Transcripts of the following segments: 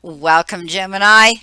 Welcome, Gemini,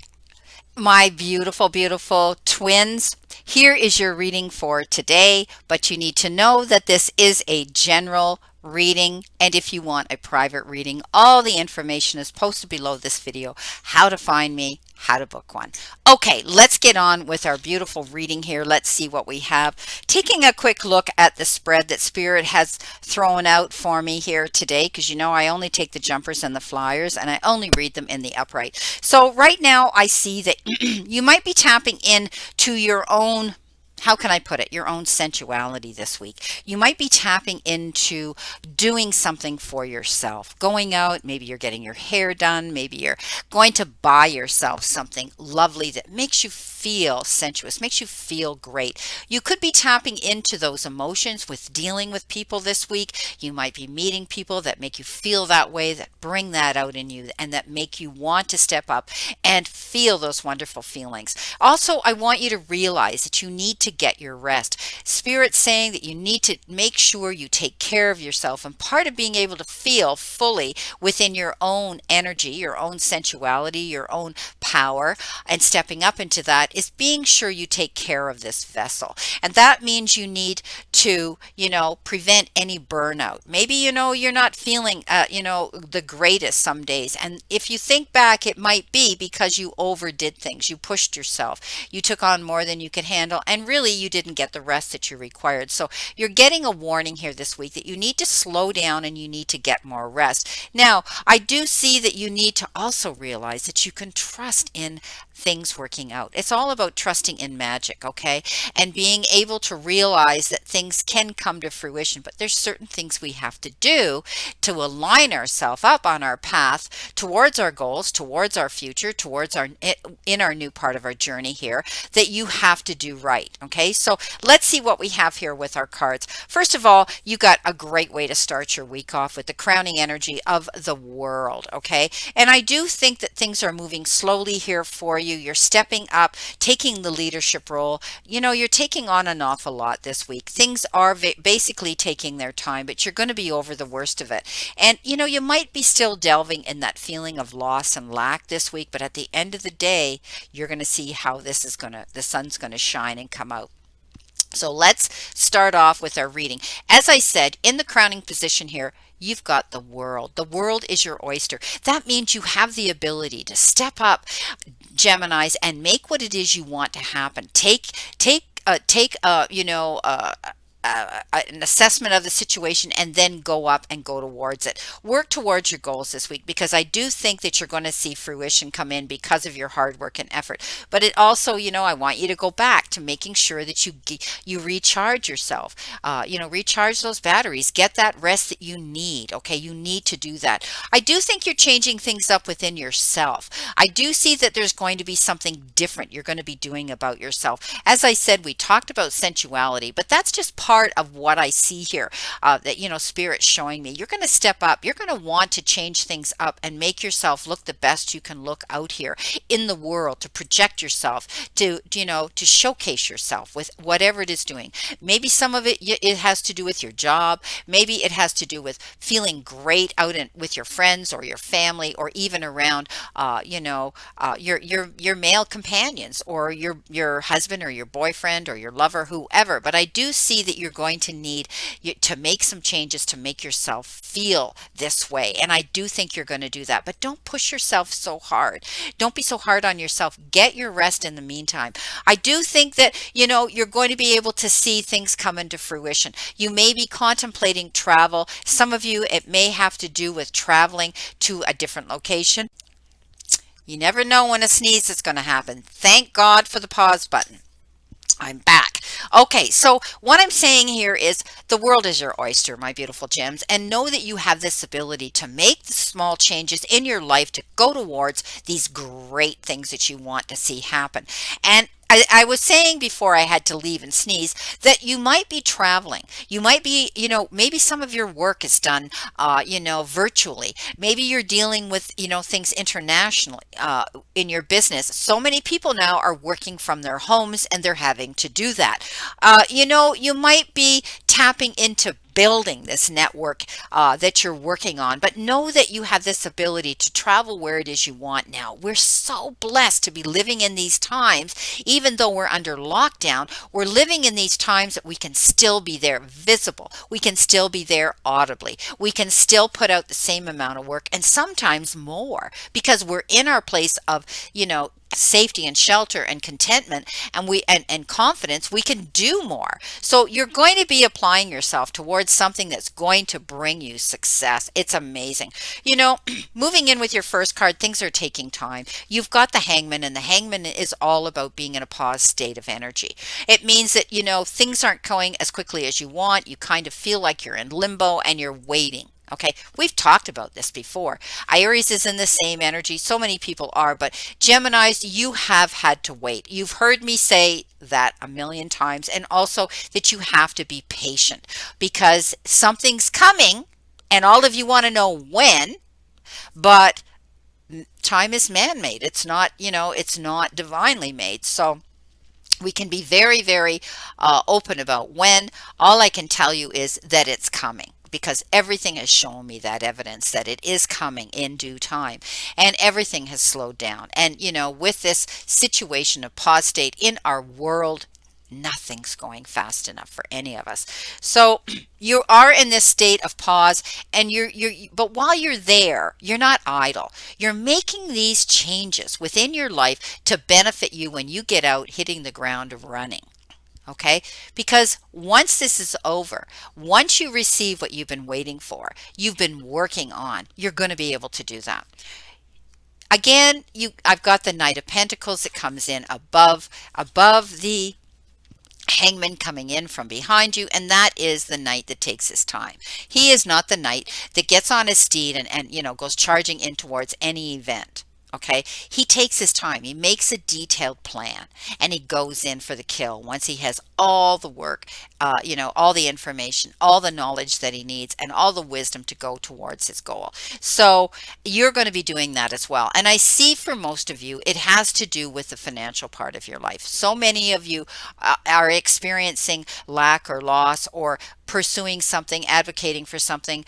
my beautiful, beautiful twins. Here is your reading for today, but you need to know that this is a general reading. And if you want a private reading, all the information is posted below this video. How to find me, how to book one. Okay, let's get on with our beautiful reading here. Let's see what we have. Taking a quick look at the spread that Spirit has thrown out for me here today, because you know I only take the jumpers and the flyers and I only read them in the upright. So right now I see that you might be tapping in to your own, how can I put it, your own sensuality this week. You might be tapping into doing something for yourself, going out, maybe you're getting your hair done, maybe you're going to buy yourself something lovely that makes you feel sensuous, makes you feel great. You could be tapping into those emotions with dealing with people this week. You might be meeting people that make you feel that way, that bring that out in you, and that make you want to step up and feel those wonderful feelings. Also, I want you to realize that you need to get your rest. Spirit's saying that you need to make sure you take care of yourself. And part of being able to feel fully within your own energy, your own sensuality, your own power, and stepping up into that is being sure you take care of this vessel. And that means you need to, prevent any burnout. Maybe, you're not feeling, the greatest some days. And if you think back, it might be because you overdid things. You pushed yourself. You took on more than you could handle. And really, you didn't get the rest that you required. So you're getting a warning here this week that you need to slow down and you need to get more rest. Now, I do see that you need to also realize that you can trust in things working out. It's all about trusting in magic, okay? And being able to realize that things can come to fruition, but there's certain things we have to do to align ourselves up on our path towards our goals, towards our future, towards in our new part of our journey here that you have to do right, okay? So let's see what we have here with our cards. First of all, you got a great way to start your week off with the crowning energy of the world, okay? And I do think that things are moving slowly here for you. You're stepping up, taking the leadership role. You're taking on an awful lot this week. Things are basically taking their time, but you're going to be over the worst of it. And, you might be still delving in that feeling of loss and lack this week, but at the end of the day, you're going to see how the sun's going to shine and come out. So let's start off with our reading. As I said, in the crowning position here, you've got the world. The world is your oyster. That means you have the ability to step up, Geminis, and make what it is you want to happen. Take an assessment of the situation and then go up and go towards it. Work towards your goals this week because I do think that you're going to see fruition come in because of your hard work and effort. But it also, I want you to go back to making sure that you recharge yourself. Recharge those batteries. Get that rest that you need. Okay, you need to do that. I do think you're changing things up within yourself. I do see that there's going to be something different you're going to be doing about yourself. As I said, we talked about sensuality, but that's just part of what I see here that Spirit's showing me. You're going to step up. You're going to want to change things up and make yourself look the best you can look out here in the world, to project yourself, to showcase yourself with whatever it is doing. Maybe some of it has to do with your job. Maybe it has to do with feeling great out with your friends or your family, or even around your male companions, or your husband or your boyfriend or your lover, whoever. But I do see that you're going to need to make some changes to make yourself feel this way. And I do think you're going to do that. But don't push yourself so hard. Don't be so hard on yourself. Get your rest in the meantime. I do think that, you're going to be able to see things come into fruition. You may be contemplating travel. Some of you, it may have to do with traveling to a different location. You never know when a sneeze is going to happen. Thank God for the pause button. I'm back. Okay, so what I'm saying here is the world is your oyster, my beautiful gems, and know that you have this ability to make the small changes in your life to go towards these great things that you want to see happen. And I was saying before I had to leave and sneeze that you might be traveling. You might be, maybe some of your work is done, virtually. Maybe you're dealing with, things internationally in your business. So many people now are working from their homes and they're having to do that. You might be tapping into building this network that you're working on. But know that you have this ability to travel where it is you want now. We're so blessed to be living in these times, even though we're under lockdown. We're living in these times that we can still be there visible. We can still be there audibly. We can still put out the same amount of work and sometimes more because we're in our place of, safety and shelter and contentment and confidence. We can do more. So you're going to be applying yourself towards something that's going to bring you success. It's amazing. Moving in with your first card, things are taking time. You've got the Hangman, and the Hangman is all about being in a pause state of energy. It means that, things aren't going as quickly as you want. You kind of feel like you're in limbo and you're waiting. Okay, we've talked about this before. Aries is in the same energy. So many people are, but Geminis, you have had to wait. You've heard me say that a million times, and also that you have to be patient because something's coming and all of you want to know when, but time is man-made. It's not, it's not divinely made. So we can be very, very open about when. All I can tell you is that it's coming, because everything has shown me that evidence that it is coming in due time, and everything has slowed down. And with this situation of pause state in our world, nothing's going fast enough for any of us. So you are in this state of pause, and but while you're there, you're not idle. You're making these changes within your life to benefit you when you get out hitting the ground running. Okay, because once this is over, once you receive what you've been waiting for, you've been working on, you're going to be able to do that. Again, I've got the Knight of Pentacles that comes in above the Hangman, coming in from behind you, and that is the knight that takes his time. He is not the knight that gets on his steed and goes charging in towards any event. Okay, he takes his time. He makes a detailed plan, and he goes in for the kill once he has all the work, all the information, all the knowledge that he needs, and all the wisdom to go towards his goal. So you're going to be doing that as well. And I see for most of you, it has to do with the financial part of your life. So many of you are experiencing lack or loss, or pursuing something, advocating for something,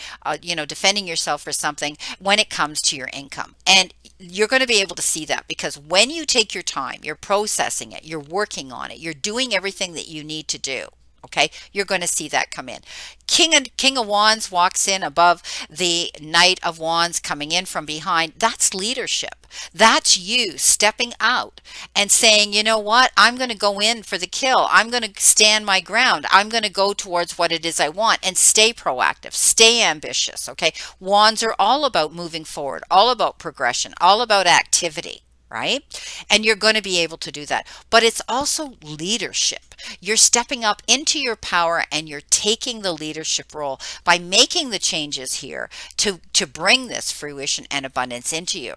defending yourself for something when it comes to your income. And you're going to be able to see that because when you take your time, you're processing it, you're working on it, you're doing everything that you need to do. Okay, you're going to see that come in. King of Wands walks in above the Knight of Wands, coming in from behind. That's leadership. That's you stepping out and saying, you know what, I'm going to go in for the kill. I'm going to stand my ground. I'm going to go towards what it is I want and stay proactive, stay ambitious. Okay, Wands are all about moving forward, all about progression, all about activity. Right? And you're going to be able to do that. But it's also leadership. You're stepping up into your power, and you're taking the leadership role by making the changes here to bring this fruition and abundance into you.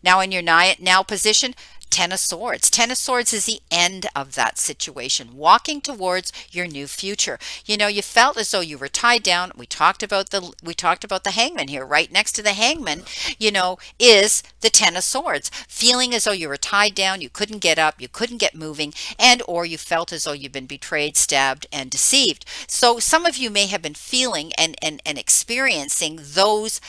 Now in your now position, Ten of Swords. Ten of Swords is the end of that situation, walking towards your new future. You felt as though you were tied down. We talked about the Hangman here. Right next to the Hangman, is the Ten of Swords. Feeling as though you were tied down, you couldn't get up, you couldn't get moving, and or you felt as though you've been betrayed, stabbed, and deceived. So some of you may have been feeling and experiencing those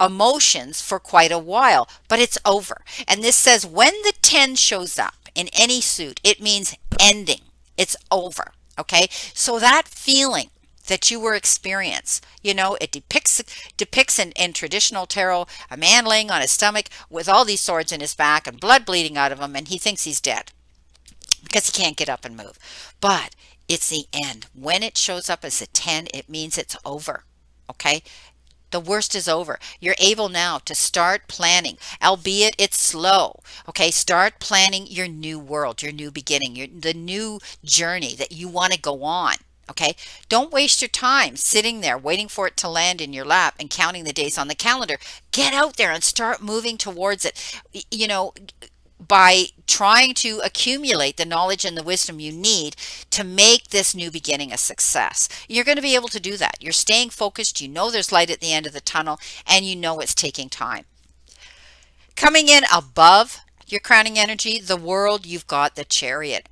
emotions for quite a while, but it's over. And this says when the 10 shows up in any suit, it means ending. It's over. Okay, so that feeling that you were experiencing, it depicts in traditional tarot a man laying on his stomach with all these swords in his back and blood bleeding out of him, and he thinks he's dead because he can't get up and move. But it's the end. When it shows up as a 10, it means it's over. Okay, the worst is over. You're able now to start planning, albeit it's slow. Okay, start planning your new world, your new beginning, the new journey that you want to go on. Okay, don't waste your time sitting there waiting for it to land in your lap and counting the days on the calendar. Get out there and start moving towards it. By trying to accumulate the knowledge and the wisdom you need to make this new beginning a success. You're going to be able to do that. You're staying focused. There's light at the end of the tunnel, and it's taking time. Coming in above your crowning energy, the World, you've got the Chariot.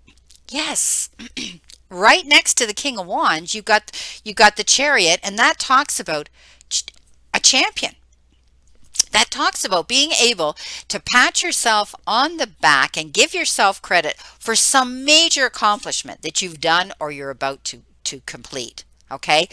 Yes. right next to the King of Wands, you got the Chariot, and that talks about a champion. That talks about being able to pat yourself on the back and give yourself credit for some major accomplishment that you've done or you're about to complete. Okay.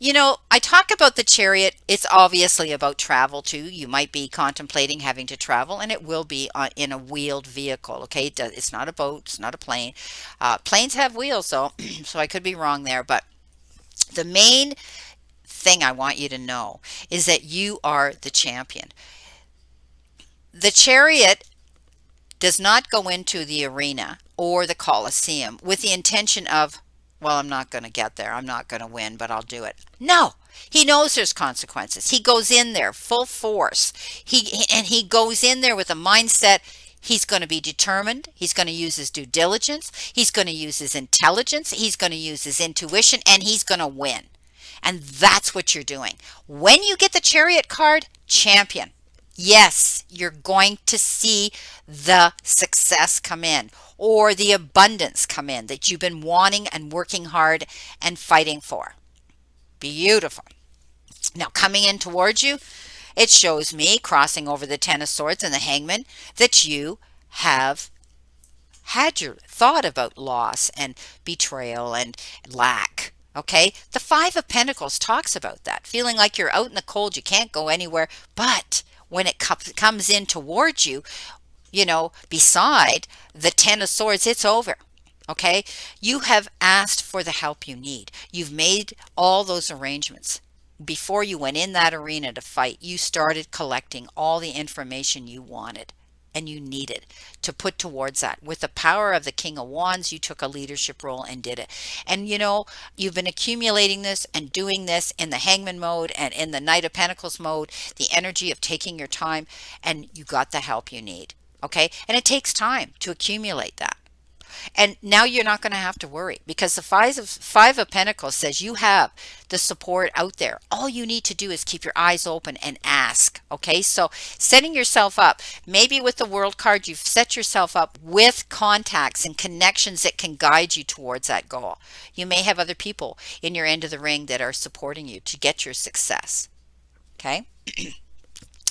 I talk about the Chariot. It's obviously about travel too. You might be contemplating having to travel, and it will be in a wheeled vehicle. Okay. It's not a boat. It's not a plane. Planes have wheels, though, so I could be wrong there. But the main thing I want you to know is that you are the champion. The Chariot does not go into the arena or the Colosseum with the intention of, well, I'm not going to get there. I'm not going to win, but I'll do it. No, he knows there's consequences. He goes in there full force. He goes in there with a mindset. He's going to be determined. He's going to use his due diligence. He's going to use his intelligence. He's going to use his intuition, and he's going to win. And that's what you're doing. When you get the Chariot card, champion. Yes, you're going to see the success come in or the abundance come in that you've been wanting and working hard and fighting for. Beautiful. Now, coming in towards you, it shows me crossing over the Ten of Swords and the Hangman that you have had your thought about loss and betrayal and lack. Okay, the Five of Pentacles talks about that, feeling like you're out in the cold, you can't go anywhere, but when it comes in towards you, beside the Ten of Swords, it's over. Okay, you have asked for the help you need. You've made all those arrangements. Before you went in that arena to fight, you started collecting all the information you wanted and you needed to put towards that. With the power of the King of Wands, you took a leadership role and did it. And you've been accumulating this and doing this in the Hangman mode and in the Knight of Pentacles mode, the energy of taking your time, and you got the help you need. Okay, and it takes time to accumulate that. And now you're not going to have to worry because the Five of Pentacles says you have the support out there. All you need to do is keep your eyes open and ask. Okay, so setting yourself up, maybe with the World card, you've set yourself up with contacts and connections that can guide you towards that goal. You may have other people in your end of the ring that are supporting you to get your success. Okay.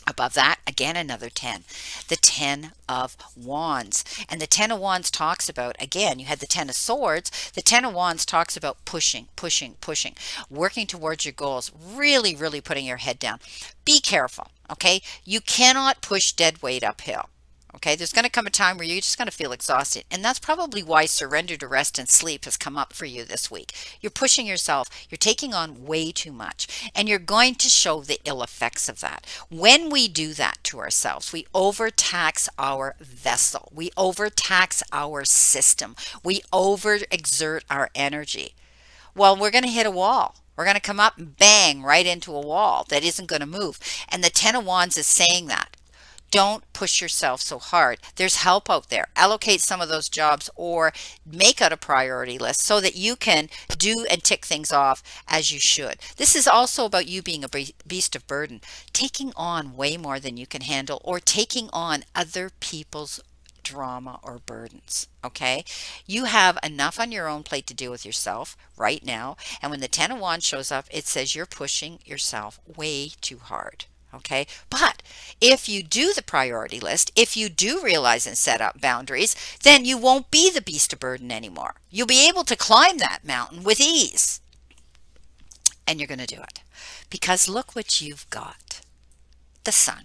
Above that, again, another 10, the 10 of Wands. And the 10 of Wands talks about, again, you had the 10 of Swords. The 10 of Wands talks about pushing, pushing, pushing, working towards your goals, really, really putting your head down. Be careful, okay? You cannot push dead weight uphill. Okay, there's going to come a time where you're just going to feel exhausted. And that's probably why surrender to rest and sleep has come up for you this week. You're pushing yourself. You're taking on way too much. And you're going to show the ill effects of that. When we do that to ourselves, we overtax our vessel. We overtax our system. We overexert our energy. Well, we're going to hit a wall. We're going to come up and bang right into a wall that isn't going to move. And the 10 of Wands is saying that. Don't push yourself so hard. There's help out there. Allocate some of those jobs or make out a priority list so that you can do and tick things off as you should. This is also about you being a beast of burden, taking on way more than you can handle or taking on other people's drama or burdens. Okay, you have enough on your own plate to deal with yourself right now. And when the 10 of Wands shows up, it says you're pushing yourself way too hard. Okay, but if you do the priority list, if you do realize and set up boundaries, then you won't be the beast of burden anymore. You'll be able to climb that mountain with ease. And you're going to do it because look what you've got. The Sun.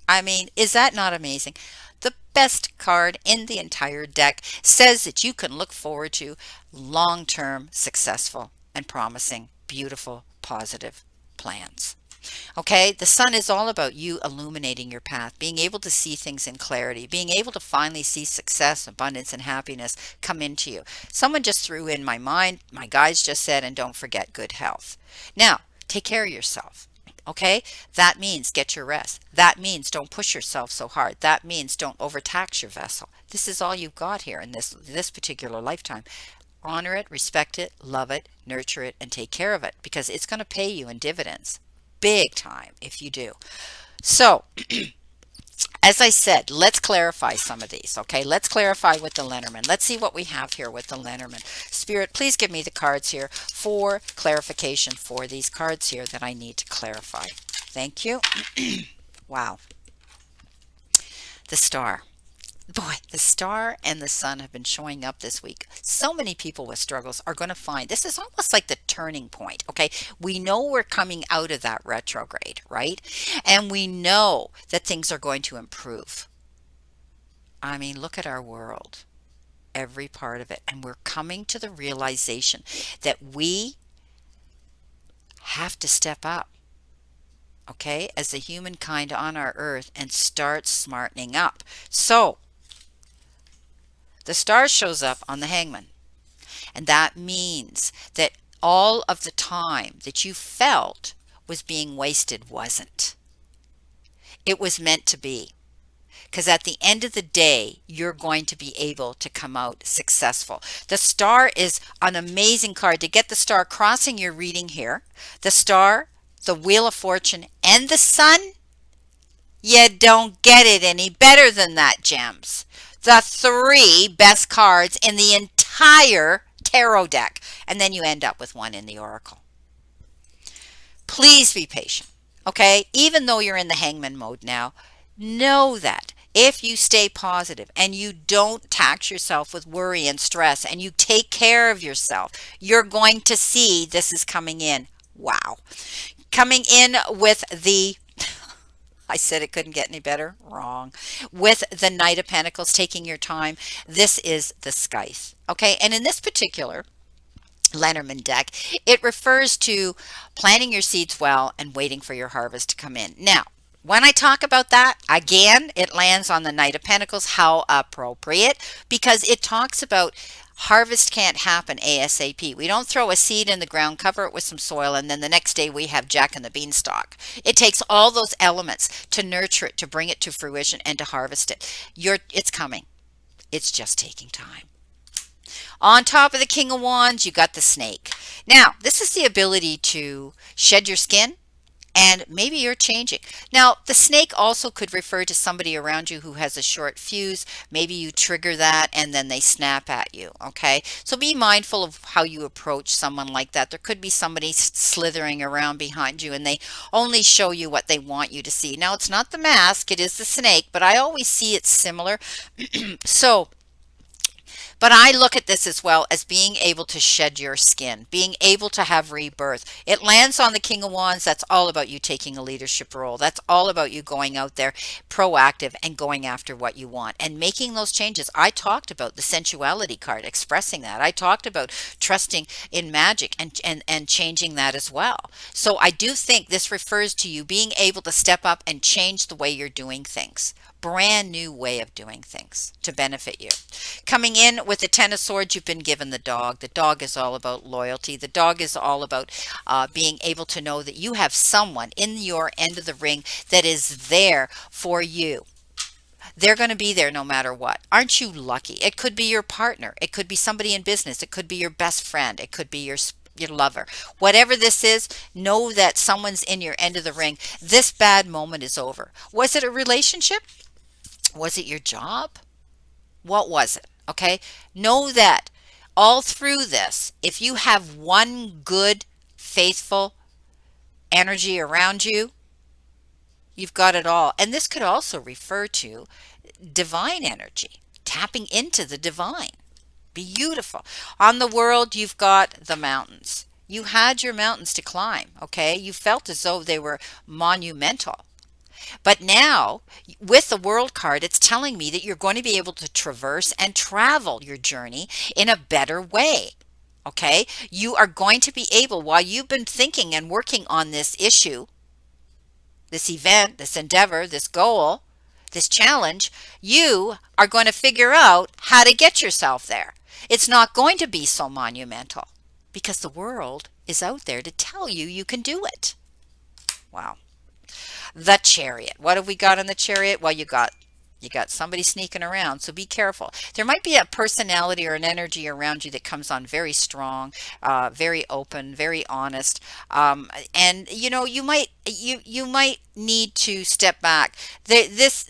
I mean, is that not amazing? The best card in the entire deck says that you can look forward to long-term, successful, and promising, beautiful, positive plans. Okay, the Sun is all about you illuminating your path, being able to see things in clarity, being able to finally see success, abundance, and happiness come into you. Someone just threw in my mind, my guides just said, and don't forget good health. Now, take care of yourself. Okay, that means get your rest. That means don't push yourself so hard. That means don't overtax your vessel. This is all you've got here in this particular lifetime. Honor it, respect it, love it, nurture it, and take care of it because it's going to pay you in dividends. Big time if you do. So as I said, let's clarify some of these, okay? Let's clarify with the Lenormand. Let's see what we have here with the Lenormand. Spirit, please give me the cards here for clarification for these cards here that I need to clarify. Thank you. Wow. The Star. Boy, the Star and the Sun have been showing up this week. So many people with struggles are going to find this is almost like the turning point, okay? We know we're coming out of that retrograde, right? And we know that things are going to improve. I mean, look at our world, every part of it. And we're coming to the realization that we have to step up, okay, as the humankind on our earth and start smartening up. So, the Star shows up on the Hangman. And that means that all of the time that you felt was being wasted wasn't. It was meant to be. Because at the end of the day, you're going to be able to come out successful. The Star is an amazing card. To get the Star crossing your reading here, the Star, the Wheel of Fortune, and the Sun, you don't get it any better than that, gems. The 3 best cards in the entire tarot deck. And then you end up with one in the Oracle. Please be patient, okay? Even though you're in the Hangman mode now, know that if you stay positive and you don't tax yourself with worry and stress and you take care of yourself, you're going to see this is coming in. Wow. Coming in with the I said it couldn't get any better. Wrong. With the Knight of Pentacles, taking your time, this is the Scythe. Okay, and in this particular Lenormand deck, it refers to planting your seeds well and waiting for your harvest to come in. Now, when I talk about that, again, it lands on the Knight of Pentacles. How appropriate, because it talks about harvest can't happen ASAP. We don't throw a seed in the ground, cover it with some soil, and then the next day we have Jack and the Beanstalk. It takes all those elements to nurture it, to bring it to fruition, and to harvest it. It's coming. It's just taking time. On top of the King of Wands, you got the Snake. Now, this is the ability to shed your skin, and maybe you're changing. Now, the snake also could refer to somebody around you who has a short fuse. Maybe you trigger that and then they snap at you, okay? So be mindful of how you approach someone like that. There could be somebody slithering around behind you and they only show you what they want you to see. Now, it's not the mask, it is the snake, but I always see it similar. But I look at this as well as being able to shed your skin, being able to have rebirth. It lands on the King of Wands. That's all about you taking a leadership role. That's all about you going out there proactive and going after what you want and making those changes. I talked about the sensuality card, expressing that. I talked about trusting in magic and changing that as well. So I do think this refers to you being able to step up and change the way you're doing things. Brand new way of doing things to benefit you. Coming in with the Ten of Swords, you've been given the Dog. The Dog is all about loyalty. The Dog is all about being able to know that you have someone in your end of the ring that is there for you. They're going to be there no matter what. Aren't you lucky? It could be your partner. It could be somebody in business. It could be your best friend. It could be your lover. Whatever this is, know that someone's in your end of the ring. This bad moment is over. Was it a relationship? Was it your job? What was it? Okay. Know that all through this, if you have one good, faithful energy around you, you've got it all. And this could also refer to divine energy, tapping into the divine. Beautiful. On the world, you've got the mountains. You had your mountains to climb. Okay. You felt as though they were monumental. But now, with the World card, it's telling me that you're going to be able to traverse and travel your journey in a better way. Okay? You are going to be able, while you've been thinking and working on this issue, this event, this endeavor, this goal, this challenge, you are going to figure out how to get yourself there. It's not going to be so monumental because the world is out there to tell you you can do it. Wow. The Chariot. What have we got in the Chariot? Well, you got You got somebody sneaking around, so be careful. There might be a personality or an energy around you that comes on very strong, very open, very honest, and you might need to step back. This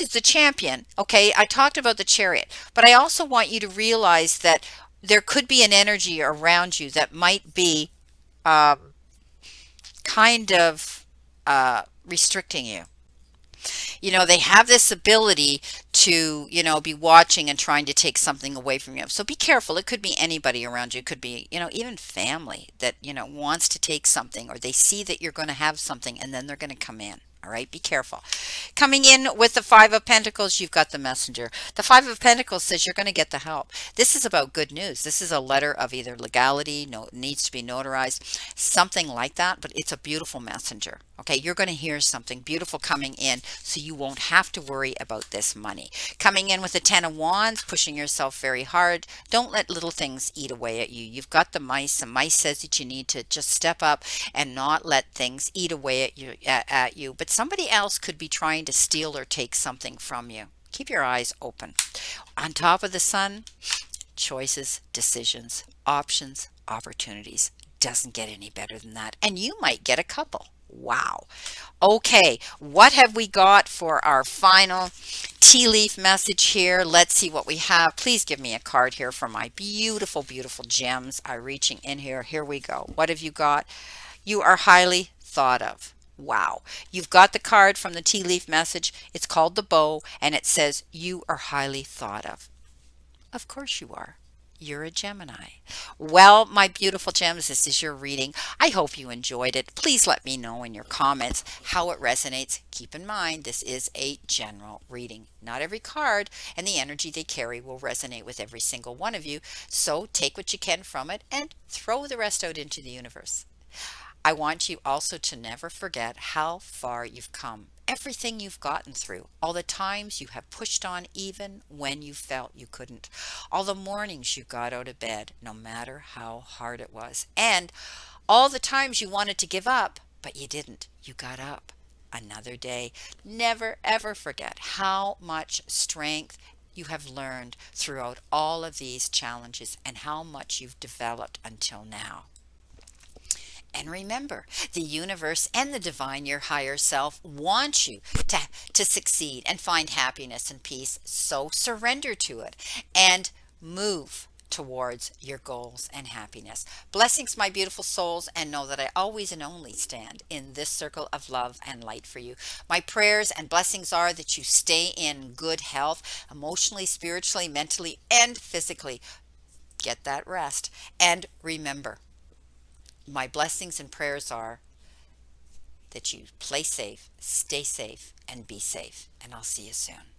is the champion. Okay, I talked about the chariot, but I also want you to realize that there could be an energy around you that might be um, kind of restricting you. They have this ability to, be watching and trying to take something away from you. So be careful. It could be anybody around you. It could be, even family that, wants to take something, or they see that you're going to have something and then they're going to come in. All right, be careful. Coming in with the Five of Pentacles, you've got the messenger. The Five of Pentacles says you're going to get the help. This is about good news. This is a letter of either legality, no, needs to be notarized, something like that, but it's a beautiful messenger. Okay, you're going to hear something beautiful coming in, so you won't have to worry about this money. Coming in with the Ten of Wands, pushing yourself very hard. Don't let little things eat away at you. You've got the mice, and mice says that you need to just step up and not let things eat away at you. But somebody else could be trying to steal or take something from you. Keep your eyes open. On top of the sun, choices, decisions, options, opportunities. Doesn't get any better than that. And you might get a couple. Wow. Okay, what have we got for our final tea leaf message here? Let's see what we have. Please give me a card here for my beautiful, beautiful gems. I'm reaching in here. Here we go. What have you got? You are highly thought of. Wow. You've got the card from the tea leaf message. It's called the bow, and it says you are highly thought of. Of course you are. You're a Gemini. Well, my beautiful gems, this is your reading. I hope you enjoyed it. Please let me know in your comments how it resonates. Keep in mind, this is a general reading. Not every card and the energy they carry will resonate with every single one of you. So take what you can from it and throw the rest out into the universe. I want you also to never forget how far you've come, everything you've gotten through, all the times you have pushed on even when you felt you couldn't, all the mornings you got out of bed, no matter how hard it was, and all the times you wanted to give up, but you didn't. You got up another day. Never, ever forget how much strength you have learned throughout all of these challenges and how much you've developed until now. And remember, the universe and the divine, your higher self, want you to succeed and find happiness and peace. So surrender to it and move towards your goals and happiness. Blessings, my beautiful souls, and know that I always and only stand in this circle of love and light for you. My prayers and blessings are that you stay in good health, emotionally, spiritually, mentally, and physically. Get that rest. And remember, my blessings and prayers are that you play safe, stay safe, and be safe. And I'll see you soon.